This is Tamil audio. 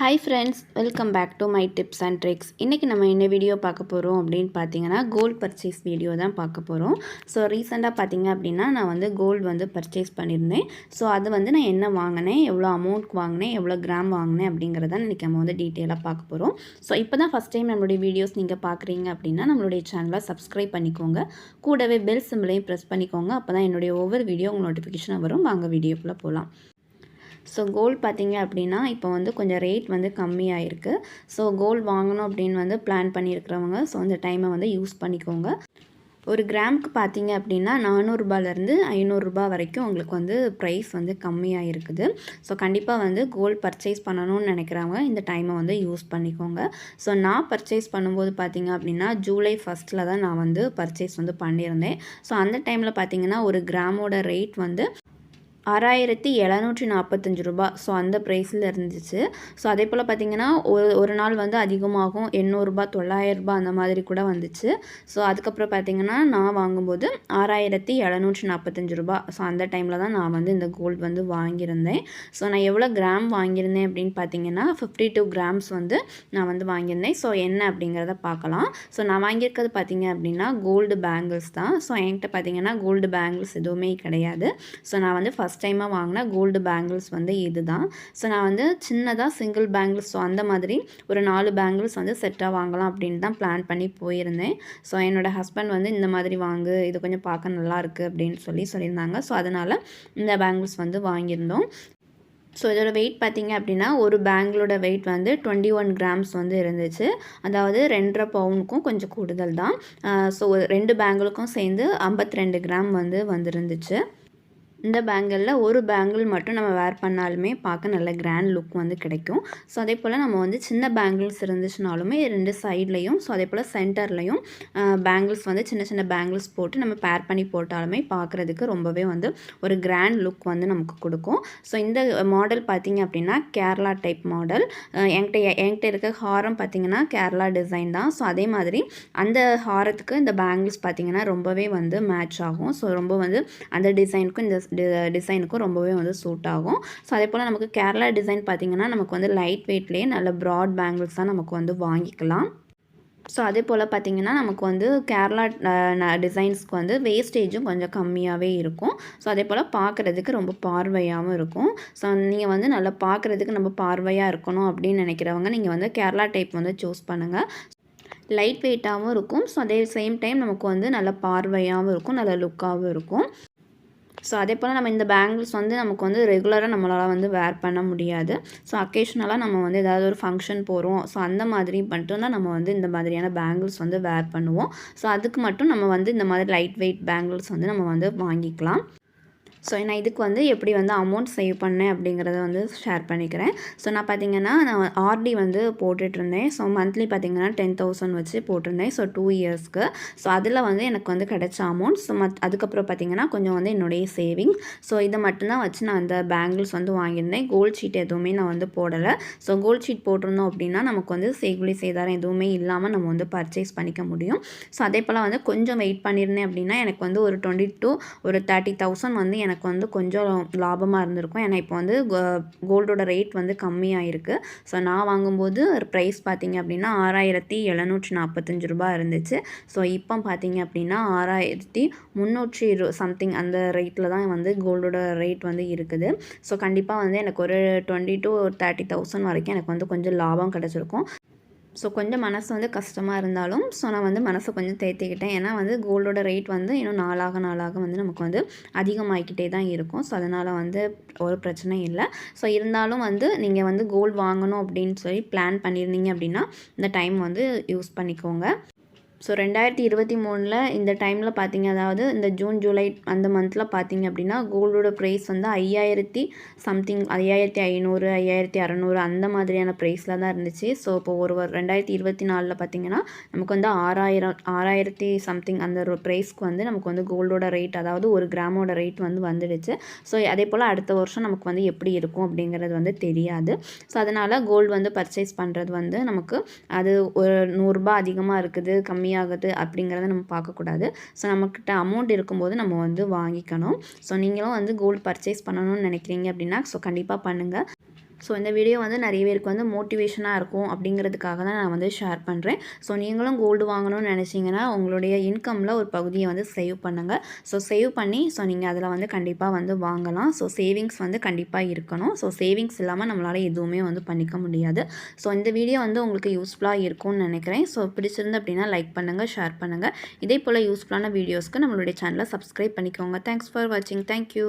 Hi friends, welcome back to my tips and tricks. இன்றைக்கி நம்ம என்ன வீடியோ பார்க்க போகிறோம் அப்படின்னு பார்த்தீங்கன்னா, கோல்டு பர்ச்சேஸ் வீடியோ தான் பார்க்க போகிறோம். ஸோ ரீசெண்டாக பார்த்தீங்க அப்படின்னா நான் வந்து கோல்டு வந்து பர்ச்சேஸ் பண்ணியிருந்தேன். ஸோ அது வந்து நான் என்ன வாங்கினேன், எவ்வளோ அமௌண்ட் வாங்கினேன், எவ்வளோ கிராம் வாங்கினேன் அப்படிங்கிறத இன்றைக்கி நம்ம வந்து டீட்டெயிலாக பார்க்க போகிறோம். ஸோ இப்போ தான் ஃபஸ்ட் டைம் நம்மளுடைய வீடியோஸ் நீங்கள் பார்க்குறீங்க அப்படின்னா நம்மளுடைய சேனலை சப்ஸ்கிரைப் பண்ணிக்கோங்க. கூடவே பெல் சிம்பிளையும் ப்ரெஸ் பண்ணிக்கோங்க. அப்போ தான் என்னுடைய ஒவ்வொரு வீடியோ உங்களுக்கு நோட்டிஃபிகேஷன் வரும். வாங்க வீடியோக்குள்ளே போகலாம். ஸோ கோல்டு பார்த்தீங்க அப்படின்னா இப்போ வந்து கொஞ்சம் ரேட் வந்து கம்மியாக இருக்குது. ஸோ கோல்டு வாங்கணும் அப்படின்னு வந்து பிளான் பண்ணியிருக்கிறவங்க ஸோ இந்த டைமை வந்து யூஸ் பண்ணிக்கோங்க. ஒரு கிராமுக்கு பார்த்தீங்க அப்படின்னா 400 500 வரைக்கும் உங்களுக்கு வந்து ப்ரைஸ் வந்து கம்மியாக இருக்குது. ஸோ கண்டிப்பாக வந்து கோல்டு பர்ச்சேஸ் பண்ணணும்னு நினைக்கிறவங்க இந்த டைமை வந்து யூஸ் பண்ணிக்கோங்க. ஸோ நான் பர்ச்சேஸ் பண்ணும்போது பார்த்தீங்க அப்படின்னா ஜூலை 1 தான் நான் வந்து பர்ச்சேஸ் வந்து பண்ணியிருந்தேன். ஸோ அந்த டைமில் பார்த்தீங்கன்னா ஒரு கிராமோட ரேட் வந்து 6745 ரூபா. ஸோ அந்த ப்ரைஸில் இருந்துச்சு. ஸோ அதே போல் பார்த்திங்கன்னா ஒரு நாள் வந்து அதிகமாகும் 800 900 அந்த மாதிரி கூட வந்துச்சு. ஸோ அதுக்கப்புறம் பார்த்திங்கன்னா நான் வாங்கும்போது 6745 ரூபா. ஸோ அந்த டைமில் தான் நான் வந்து இந்த கோல்டு வந்து வாங்கியிருந்தேன். ஸோ நான் எவ்வளோ கிராம் வாங்கியிருந்தேன் அப்படின்னு பார்த்தீங்கன்னா 52 கிராம்ஸ் வந்து நான் வந்து வாங்கியிருந்தேன். ஸோ என்ன அப்படிங்கிறத பார்க்கலாம். ஸோ நான் வாங்கியிருக்கிறது பார்த்திங்க அப்படின்னா கோல்டு பேங்கிள்ஸ் தான். ஸோ என்கிட்ட பார்த்திங்கன்னா கோல்டு பேங்கிள்ஸ் எதுவுமே கிடையாது. ஸோ நான் வந்து ஃபஸ்ட் டைமாக வாங்கின கோல்டு பேங்கிள்ஸ் வந்து இது தான். ஸோ நான் வந்து சின்னதாக சிங்கிள் பேங்கிள்ஸ் ஸோ அந்த மாதிரி ஒரு 4 பேங்கிள்ஸ் வந்து செட்டாக வாங்கலாம் அப்படின்னு தான் பிளான் பண்ணி போயிருந்தேன். ஸோ என்னோடய ஹஸ்பண்ட் வந்து இந்த மாதிரி வாங்கு, இது கொஞ்சம் பார்க்க நல்லாயிருக்கு அப்படின்னு சொல்லியிருந்தாங்க. ஸோ அதனால் இந்த பேங்கிள்ஸ் வந்து வாங்கியிருந்தோம். ஸோ இதோட வெயிட் பார்த்திங்க அப்படின்னா ஒரு பேங்கிளோட வெயிட் வந்து 21 கிராம்ஸ் வந்து இருந்துச்சு. அதாவது 2.5 பவுனுக்கும் கொஞ்சம் கூடுதல் தான். ஸோ 2 பேங்கிளுக்கும் சேர்ந்து 52 கிராம் வந்து வந்துருந்துச்சு. இந்த பேங்கிளில் ஒரு பேங்கிள் மட்டும் நம்ம வேர் பண்ணாலுமே பார்க்க நல்ல கிராண்ட் லுக் வந்து கிடைக்கும். ஸோ அதே போல் நம்ம வந்து சின்ன பேங்கிள்ஸ் இருந்துச்சுனாலுமே 2 சைட்லேயும் ஸோ அதே போல் சென்டர்லேயும் பேங்கிள்ஸ் வந்து சின்ன சின்ன பேங்கிள்ஸ் போட்டு நம்ம பேர் பண்ணி போட்டாலுமே பார்க்குறதுக்கு ரொம்பவே வந்து ஒரு கிராண்ட் லுக் வந்து நமக்கு கொடுக்கும். ஸோ இந்த மாடல் பார்த்திங்க அப்படின்னா கேரளா டைப் மாடல். என்கிட்ட இருக்க ஹாரம் பார்த்திங்கன்னா கேரளா டிசைன் தான். ஸோ அதே மாதிரி அந்த ஹாரத்துக்கு இந்த பேங்கிள்ஸ் பார்த்திங்கன்னா ரொம்பவே வந்து மேட்ச் ஆகும். ஸோ ரொம்ப வந்து அந்த டிசைனுக்கும் இந்த டிசைனுக்கும் ரொம்பவே வந்து சூட் ஆகும். ஸோ அதே போல் நமக்கு கேரளா டிசைன் பார்த்திங்கன்னா நமக்கு வந்து லைட் வெயிட்லேயே நல்ல ப்ராட் பேங்கிள்ஸ் தான் நமக்கு வந்து வாங்கிக்கலாம். ஸோ அதே போல் பார்த்திங்கன்னா நமக்கு வந்து கேரளா டிசைன்ஸ்க்கு வந்து வேஸ்டேஜும் கொஞ்சம் கம்மியாகவே இருக்கும். ஸோ அதே போல் பார்க்குறதுக்கு ரொம்ப பார்வையாகவும் இருக்கும். ஸோ நீங்கள் வந்து நல்லா பார்க்குறதுக்கு நம்ம பார்வையாக இருக்கணும் அப்படின்னு நினைக்கிறவங்க நீங்கள் வந்து கேரளா டைப் வந்து சூஸ் பண்ணுங்கள். லைட் வெயிட்டாகவும் இருக்கும். ஸோ அதே சேம் டைம் நமக்கு வந்து நல்ல பார்வையாகவும் இருக்கும், நல்ல லுக்காகவும் இருக்கும். ஸோ அதே போல் நம்ம இந்த பேங்கிள்ஸ் வந்து நமக்கு வந்து ரெகுலராக நம்மளால் வந்து வேர் பண்ண முடியாது. ஸோ அக்கேஷ்னலாக நம்ம வந்து ஏதாவது ஒரு ஃபங்க்ஷன் போகிறோம். ஸோ அந்த மாதிரி மட்டும்தான் நம்ம வந்து இந்த மாதிரியான பேங்கிள்ஸ் வந்து வேர் பண்ணுவோம். ஸோ அதுக்கு மட்டும் நம்ம வந்து இந்த மாதிரி லைட் வெயிட் பேங்கிள்ஸ் வந்து நம்ம வந்து வாங்கிக்கலாம். ஸோ நான் இதுக்கு வந்து எப்படி வந்து அமௌண்ட் சேவ் பண்ணேன் அப்படிங்கிறத வந்து ஷேர் பண்ணிக்கிறேன். ஸோ நான் பார்த்திங்கன்னா நான் ஆர்டி வந்து போட்டுட்ருந்தேன். ஸோ மந்த்லி பார்த்திங்கன்னா 10,000 வச்சு போட்டிருந்தேன். ஸோ 2 இயர்ஸ்க்கு. ஸோ அதில் வந்து எனக்கு வந்து கிடைச்ச அமௌண்ட். ஸோ அதுக்கப்புறம் பார்த்திங்கன்னா கொஞ்சம் வந்து என்னுடைய சேவிங். ஸோ இதை மட்டும்தான் வச்சு நான் அந்த பேங்கிள்ஸ் வந்து வாங்கியிருந்தேன். கோல்ட் ஷீட் எதுவுமே நான் வந்து போடலை. ஸோ கோல்ட் ஷீட் போட்டிருந்தோம் அப்படின்னா நமக்கு வந்து செய்கூலி சேதாரம் எதுவுமே இல்லாமல் நம்ம வந்து பர்ச்சேஸ் பண்ணிக்க முடியும். ஸோ அதே போல் வந்து கொஞ்சம் வெயிட் பண்ணியிருந்தேன் அப்படின்னா எனக்கு வந்து ஒரு 20 to 30,000 வந்து எனக்கு வந்து கொஞ்சம் லாபமாக இருந்திருக்கும். ஏன்னா இப்போ வந்து கோல்டோட ரேட் வந்து கம்மியாக இருக்குது. ஸோ நான் வாங்கும்போது ப்ரைஸ் பார்த்திங்க அப்படின்னா 6745 ரூபா இருந்துச்சு. ஸோ இப்போ பார்த்திங்க அப்படின்னா 6300 சம்திங் அந்த ரேட்டில் தான் வந்து கோல்டோட ரேட் வந்து இருக்குது. ஸோ கண்டிப்பாக வந்து எனக்கு ஒரு 20 to 30,000 வரைக்கும் எனக்கு வந்து கொஞ்சம் லாபம் கிடச்சிருக்கும். ஸோ கொஞ்சம் மனசு வந்து கஷ்டமாக இருந்தாலும் ஸோ நான் வந்து மனசை கொஞ்சம் தேர்த்திக்கிட்டேன். ஏன்னா வந்து கோல்டோட ரேட் வந்து இன்னும் நாளாக வந்து நமக்கு வந்து அதிகமாகிக்கிட்டே தான் இருக்கும். ஸோ அதனால் வந்து ஒரு பிரச்சனை இல்லை. ஸோ இருந்தாலும் வந்து நீங்கள் வந்து கோல்டு வாங்கணும் அப்படின்னு சொல்லி பிளான் பண்ணியிருந்தீங்க அப்படின்னா இந்த டைம் வந்து யூஸ் பண்ணிக்கோங்க. ஸோ 2023 இந்த டைமில் பார்த்திங்க, அதாவது இந்த ஜூன் ஜூலை அந்த மந்தில் பார்த்திங்க அப்படின்னா கோல்டோட ப்ரைஸ் வந்து 5000 சம்திங் 5500 5600 அந்த மாதிரியான ப்ரைஸில் தான் இருந்துச்சு. ஸோ இப்போ ஒரு 2024 பார்த்திங்கன்னா நமக்கு வந்து 6000 சம்திங் அந்த ஒரு ப்ரைஸ்க்கு வந்து நமக்கு வந்து கோல்டோட ரேட் அதாவது ஒரு கிராமோட ரேட் வந்து வந்துடுச்சு. ஸோ அதே போல் அடுத்த வருஷம் நமக்கு வந்து எப்படி இருக்கும் அப்படிங்கிறது வந்து தெரியாது. ஸோ அதனால் கோல்டு வந்து பர்ச்சேஸ் பண்ணுறது வந்து நமக்கு அது ஒரு 100 ரூபா அதிகமாக இருக்குது கம்மியாக ஆகுது அப்படிங்கிறத நம்ம பார்க்கக்கூடாது. ஸோ நம்மக்கிட்ட அமௌண்ட் இருக்கும்போது நம்ம வந்து வாங்கிக்கணும். ஸோ நீங்களும் வந்து கோல்டு பர்ச்சேஸ் பண்ணணும்னு நினைக்கிறீங்க அப்படின்னா ஸோ கண்டிப்பாக பண்ணுங்கள். ஸோ இந்த வீடியோ வந்து நிறைய பேருக்கு வந்து மோட்டிவேஷனாக இருக்கும் அப்படிங்கிறதுக்காக தான் நான் வந்து ஷேர் பண்ணுறேன். ஸோ நீங்களும் கோல்டு வாங்கணும்னு நினச்சிங்கன்னா உங்களுடைய இன்கமில் ஒரு பகுதியை வந்து சேவ் பண்ணுங்கள். ஸோ சேவ் பண்ணி நீங்கள் அதில் வந்து கண்டிப்பாக வந்து வாங்கலாம். ஸோ சேவிங்ஸ் வந்து கண்டிப்பாக இருக்கணும். ஸோ சேவிங்ஸ் இல்லாமல் நம்மளால் எதுவுமே வந்து பண்ணிக்க முடியாது. ஸோ இந்த வீடியோ வந்து உங்களுக்கு யூஸ்ஃபுல்லாக இருக்கும்னு நினைக்கிறேன். ஸோ பிடிச்சிருந்து அப்படின்னா லைக் பண்ணுங்கள், ஷேர் பண்ணுங்கள். இதே போல் யூஸ்ஃபுல்லான வீடியோஸ்க்கு நம்மளுடைய சேனலை சப்ஸ்கிரைப் பண்ணிக்கோங்க. தேங்க்ஸ் ஃபார் வாட்சிங். தேங்க்யூ.